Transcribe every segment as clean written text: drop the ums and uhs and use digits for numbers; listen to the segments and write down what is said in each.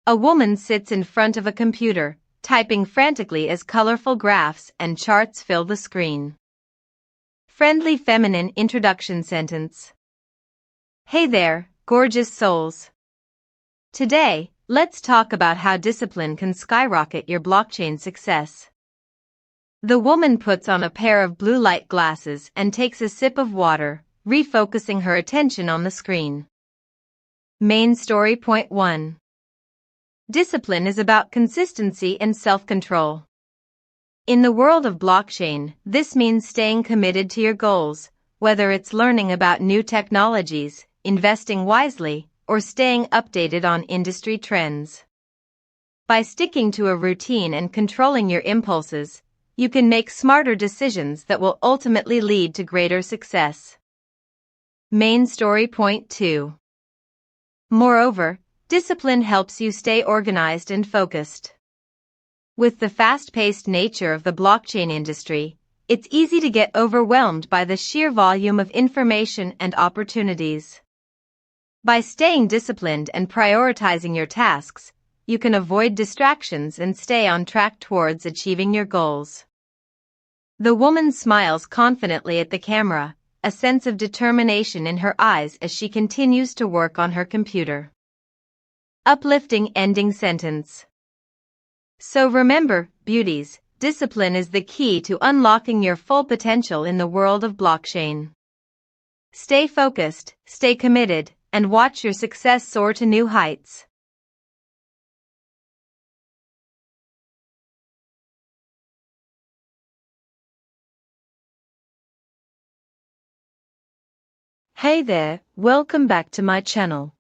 A woman sits in front of a computer, typing frantically as colorful graphs and charts fill the screen. Friendly feminine introduction sentence. Hey there, gorgeous souls. Today, let's talk about how discipline can skyrocket your blockchain success. The woman puts on a pair of blue light glasses and takes a sip of water, refocusing her attention on the screen. Main story point 1. Discipline is about consistency and self-control. In the world of blockchain, this means staying committed to your goals, whether it's learning about new technologies, investing wisely, or staying updated on industry trends. By sticking to a routine and controlling your impulses, you can make smarter decisions that will ultimately lead to greater success. Main story point 2. Moreover, discipline helps you stay organized and focused. With the fast-paced nature of the blockchain industry, it's easy to get overwhelmed by the sheer volume of information and opportunities. By staying disciplined and prioritizing your tasks, you can avoid distractions and stay on track towards achieving your goals. The woman smiles confidently at the camera, a sense of determination in her eyes as she continues to work on her computer. Uplifting ending sentence. So remember, beauties, discipline is the key to unlocking your full potential in the world of blockchain. Stay focused, stay committed, and watch your success soar to new heights. Hey there, welcome back to my channel.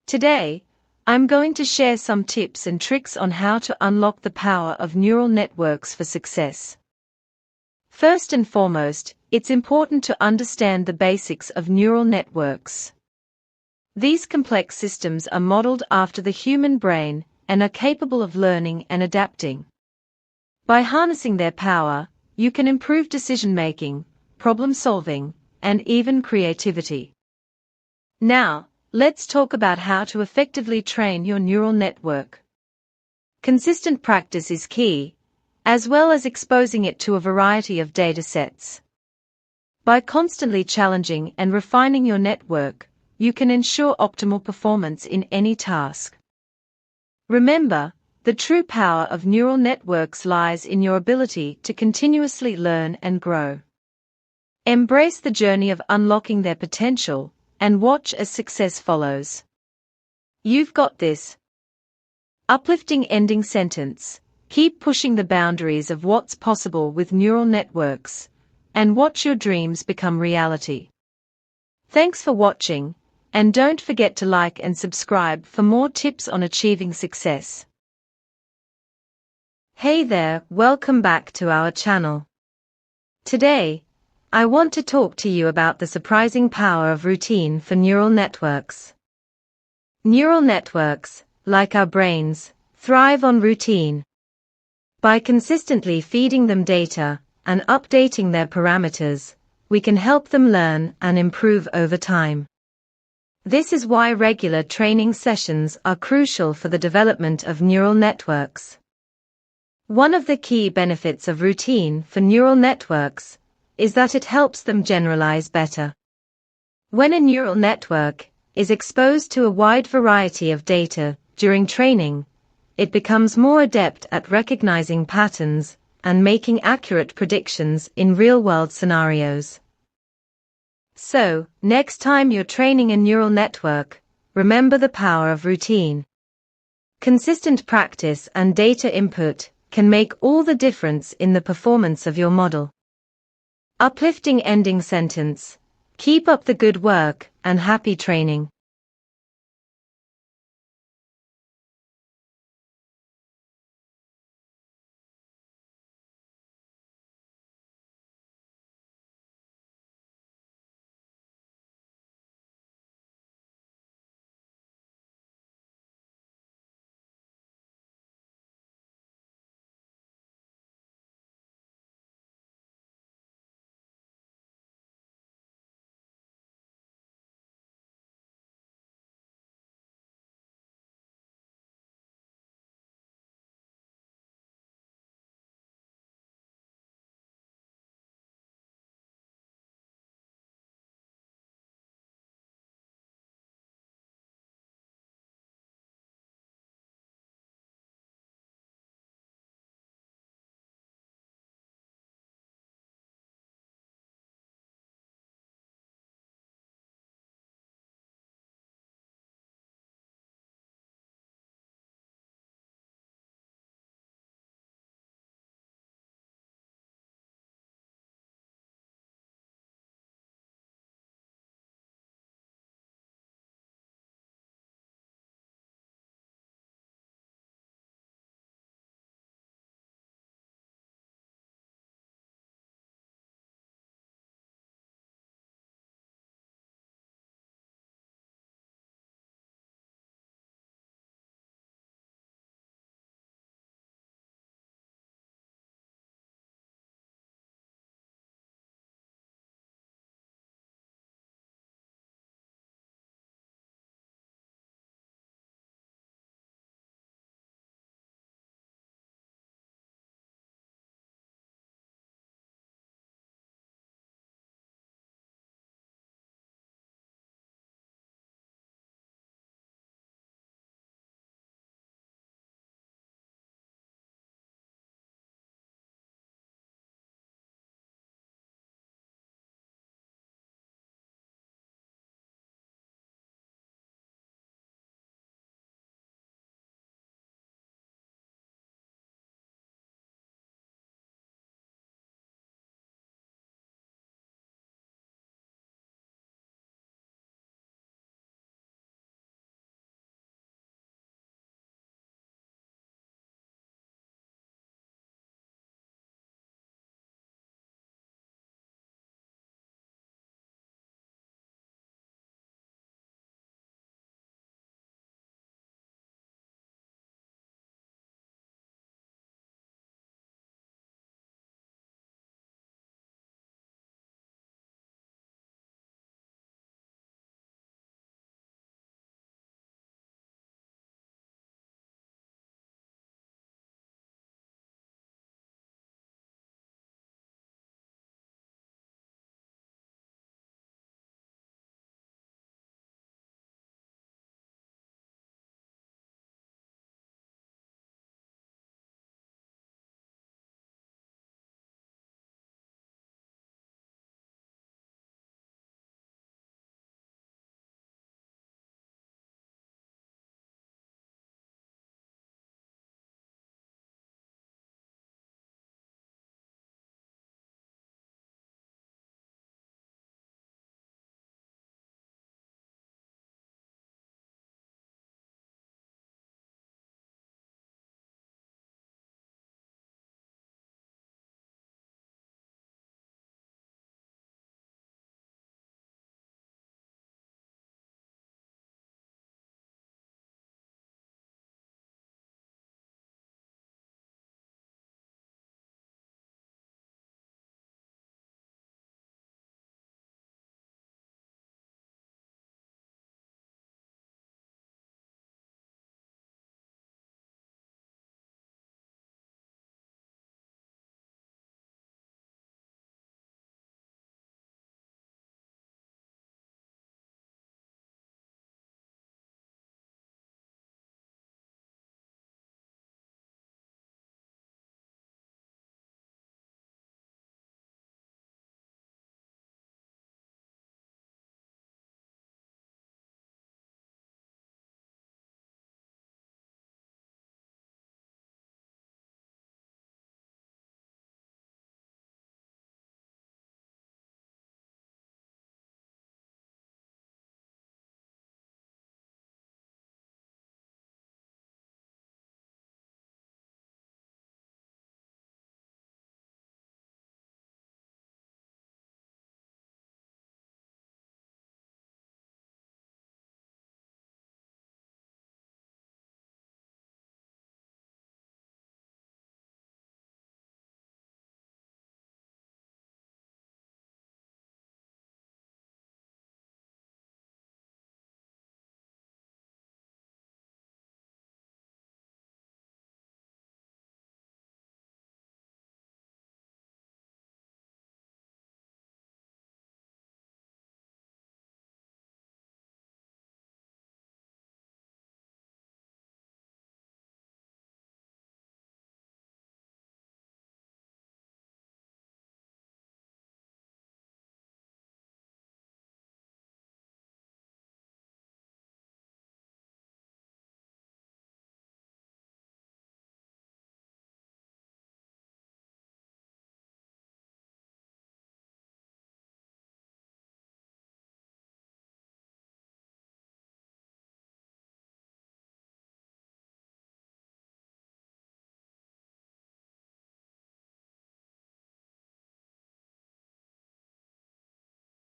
Today, I'm going to share some tips and tricks on how to unlock the power of neural networks for success. First and foremost, it's important to understand the basics of neural networks. These complex systems are modeled after the human brain and are capable of learning and adapting. By harnessing their power, you can improve decision-making, problem-solving, and even creativity. Now, let's talk about how to effectively train your neural network. Consistent practice is key, as well as exposing it to a variety of data sets. By constantly challenging and refining your network, you can ensure optimal performance in any task. Remember, the true power of neural networks lies in your ability to continuously learn and grow. Embrace the journey of unlocking their potential, and watch as success follows. You've got this. Uplifting ending sentence. Keep pushing the boundaries of what's possible with neural networks, and watch your dreams become reality. Thanks for watching, and don't forget to like and subscribe for more tips on achieving success. Hey there, welcome back to our channel. Today, I want to talk to you about the surprising power of routine for neural networks. Neural networks, like our brains, thrive on routine. By consistently feeding them data and updating their parameters, we can help them learn and improve over time. This is why regular training sessions are crucial for the development of neural networks. One of the key benefits of routine for neural networks is that it helps them generalize better. When a neural network is exposed to a wide variety of data during training, it becomes more adept at recognizing patterns and making accurate predictions in real-world scenarios. So, next time you're training a neural network, remember the power of routine. Consistent practice and data input can make all the difference in the performance of your model. Uplifting ending sentence. Keep up the good work and happy training.